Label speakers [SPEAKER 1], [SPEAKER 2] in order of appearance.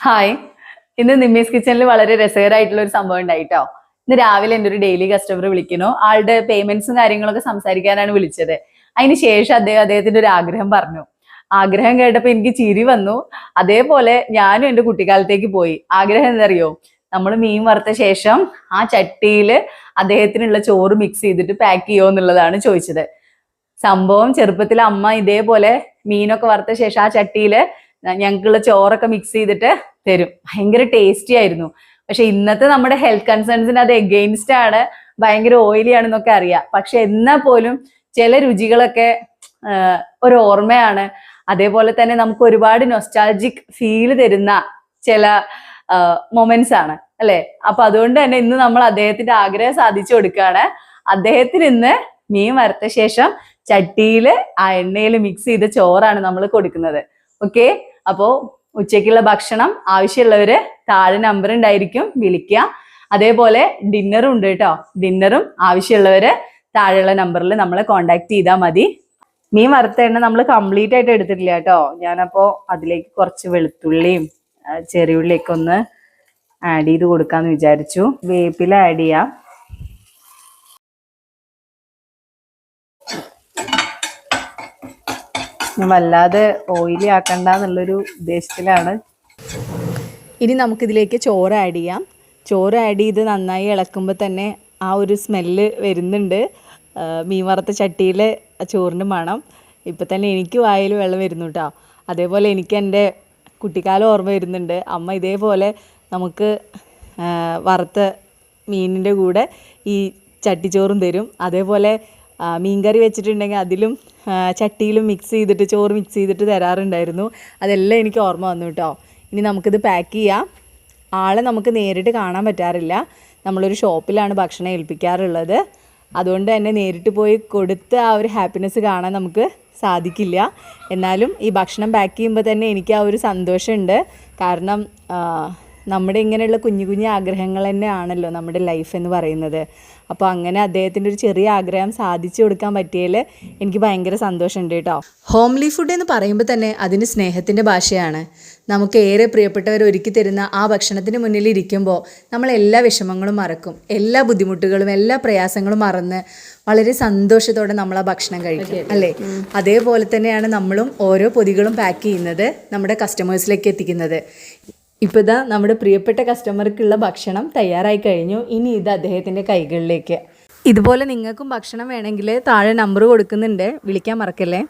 [SPEAKER 1] Hi, ഇന്ന് നിമ്മീസ് കിച്ചണിൽ വളരെ രസകരമായിട്ടുള്ള ഒരു സംഭവം ഉണ്ടായിട്ടോ. ഇന്ന് രാവിലെ എൻ്റെ ഒരു ഡെയിലി കസ്റ്റമർ വിളിക്കുന്നു. ആളുടെ പേയ്മെന്റ്സും കാര്യങ്ങളൊക്കെ സംസാരിക്കാനാണ് വിളിച്ചത്. അതിന് ശേഷം അദ്ദേഹത്തിന്റെ ഒരു ആഗ്രഹം പറഞ്ഞു. ആഗ്രഹം കേട്ടപ്പോൾ എനിക്ക് ചിരി വന്നു. അതേപോലെ ഞാനും എൻ്റെ കുട്ടിക്കാലത്തേക്ക് പോയി. ആഗ്രഹം എന്തറിയോ? നമ്മൾ മീൻ വറുത്ത ശേഷം ആ ചട്ടിയിൽ അദ്ദേഹത്തിനുള്ള ചോറ് മിക്സ് ചെയ്തിട്ട് പാക്ക് ചെയ്യുമോ എന്നുള്ളതാണ് ചോദിച്ചത്. സംഭവം ചെറുപ്പത്തിൽ അമ്മ ഇതേപോലെ മീനൊക്കെ വറുത്ത ശേഷം ആ ചട്ടിയിൽ ഞങ്ങൾക്കുള്ള ചോറൊക്കെ മിക്സ് ചെയ്തിട്ട് തരും. ഭയങ്കര ടേസ്റ്റി ആയിരുന്നു. പക്ഷെ ഇന്നത്തെ നമ്മുടെ ഹെൽത്ത് കൺസേൺസിന് അത് എഗെയിൻസ്റ്റ് ആണ്, ഭയങ്കര ഓയിലി ആണെന്നൊക്കെ അറിയാം. പക്ഷെ എന്നാൽ പോലും ചില രുചികളൊക്കെ ഒരു ഓർമ്മയാണ്. അതേപോലെ തന്നെ നമുക്ക് ഒരുപാട് നൊസ്റ്റാൾജിക് ഫീല് തരുന്ന ചില മൊമെന്റ്സ് ആണ് അല്ലെ. അപ്പൊ അതുകൊണ്ട് തന്നെ ഇന്ന് നമ്മൾ അദ്ദേഹത്തിന്റെ ആഗ്രഹം സാധിച്ചു കൊടുക്കുകയാണ്. അദ്ദേഹത്തിന് ഇന്ന് മീൻ വറുത്ത ശേഷം ചട്ടിയിൽ ആ എണ്ണയിൽ മിക്സ് ചെയ്ത ചോറാണ് നമ്മൾ കൊടുക്കുന്നത്. ഓക്കെ, അപ്പോ ഉച്ചയ്ക്കുള്ള ഭക്ഷണം ആവശ്യമുള്ളവര് താഴെ നമ്പർ ഉണ്ടായിരിക്കും, വിളിക്കുക. അതേപോലെ ഡിന്നറും ഉണ്ട് കേട്ടോ. ഡിന്നറും ആവശ്യമുള്ളവര് താഴെയുള്ള നമ്പറിൽ നമ്മളെ കോണ്ടാക്ട് ചെയ്താൽ മതി. മീൻ വറുത്ത എണ്ണ നമ്മൾ കംപ്ലീറ്റ് ആയിട്ട് എടുത്തിട്ടില്ല കേട്ടോ. ഞാനപ്പോ അതിലേക്ക് കുറച്ച് വെളുത്തുള്ളിയും ചെറിയുള്ളിയൊക്കെ ഒന്ന് ആഡ് ചെയ്ത് കൊടുക്കാന്ന് വിചാരിച്ചു. വേപ്പില ആഡ് ചെയ്യാം. വല്ലാതെ ഓയിലി ആക്കണ്ട എന്നുള്ളൊരു ഉദ്ദേശത്തിലാണ്. ഇനി നമുക്കിതിലേക്ക് ചോറ് ആഡ് ചെയ്യാം. ചോറ് ആഡ് ചെയ്ത് നന്നായി ഇളക്കുമ്പോൾ തന്നെ ആ ഒരു സ്മെല്ല് വരുന്നുണ്ട്. മീൻ വറുത്ത ചട്ടിയിൽ ചോറിൻ്റെ മണം ഇപ്പം തന്നെ എനിക്ക് വായിൽ വെള്ളം വരുന്നു കേട്ടോ. അതേപോലെ എനിക്ക് എൻ്റെ കുട്ടിക്കാലം ഓർമ്മ വരുന്നുണ്ട്. അമ്മ ഇതേപോലെ നമുക്ക് വറുത്ത മീനിൻ്റെ കൂടെ ഈ ചട്ടിച്ചോറും തരും. അതേപോലെ മീൻകറി വെച്ചിട്ടുണ്ടെങ്കിൽ അതിലും ചട്ടിയിലും മിക്സ് ചെയ്തിട്ട് ചോറ് മിക്സ് ചെയ്തിട്ട് തരാറുണ്ടായിരുന്നു. അതെല്ലാം എനിക്ക് ഓർമ്മ വന്നു കേട്ടോ. ഇനി നമുക്കിത് പാക്ക് ചെയ്യാം. ആളെ നമുക്ക് നേരിട്ട് കാണാൻ പറ്റാറില്ല. നമ്മളൊരു ഷോപ്പിലാണ് ഭക്ഷണം ഏൽപ്പിക്കാറുള്ളത്. അതുകൊണ്ട് തന്നെ നേരിട്ട് പോയി കൊടുത്ത് ആ ഒരു ഹാപ്പിനെസ് കാണാൻ നമുക്ക് സാധിക്കില്ല. എന്നാലും ഈ ഭക്ഷണം പാക്ക് ചെയ്യുമ്പോൾ തന്നെ എനിക്ക് ആ ഒരു സന്തോഷമുണ്ട്. കാരണം നമ്മുടെ ഇങ്ങനെയുള്ള കുഞ്ഞു കുഞ്ഞു ആഗ്രഹങ്ങൾ തന്നെയാണല്ലോ നമ്മുടെ ലൈഫ് എന്ന് പറയുന്നത്. അപ്പോൾ അങ്ങനെ അദ്ദേഹത്തിൻ്റെ ഒരു ചെറിയ ആഗ്രഹം സാധിച്ചു കൊടുക്കാൻ പറ്റിയതിൽ എനിക്ക് ഭയങ്കര സന്തോഷമുണ്ട് കേട്ടോ. ഹോംലി ഫുഡ് എന്ന് പറയുമ്പോൾ തന്നെ അതിന് സ്നേഹത്തിൻ്റെ ഭാഷയാണ്. നമുക്ക് ഏറെ പ്രിയപ്പെട്ടവർ ഒരുക്കി തരുന്ന ആ ഭക്ഷണത്തിന് മുന്നിൽ ഇരിക്കുമ്പോൾ നമ്മൾ എല്ലാ വിഷമങ്ങളും മറക്കും. എല്ലാ ബുദ്ധിമുട്ടുകളും എല്ലാ പ്രയാസങ്ങളും മറന്ന് വളരെ സന്തോഷത്തോടെ നമ്മൾ ആ ഭക്ഷണം കഴിക്കും അല്ലേ. അതേപോലെ തന്നെയാണ് നമ്മളും ഓരോ പൊതികളും പാക്ക് ചെയ്യുന്നത്, നമ്മുടെ കസ്റ്റമേഴ്സിലേക്ക് എത്തിക്കുന്നത്. ഇപ്പോൾ ഇതാ നമ്മുടെ പ്രിയപ്പെട്ട കസ്റ്റമർക്കുള്ള ഭക്ഷണം തയ്യാറായി കഴിഞ്ഞു. ഇനി ഇത് അദ്ദേഹത്തിൻ്റെ കൈകളിലേക്ക്. ഇതുപോലെ നിങ്ങൾക്കും ഭക്ഷണം വേണമെങ്കിൽ താഴെ നമ്പർ കൊടുക്കുന്നുണ്ട്, വിളിക്കാൻ മറക്കല്ലേ.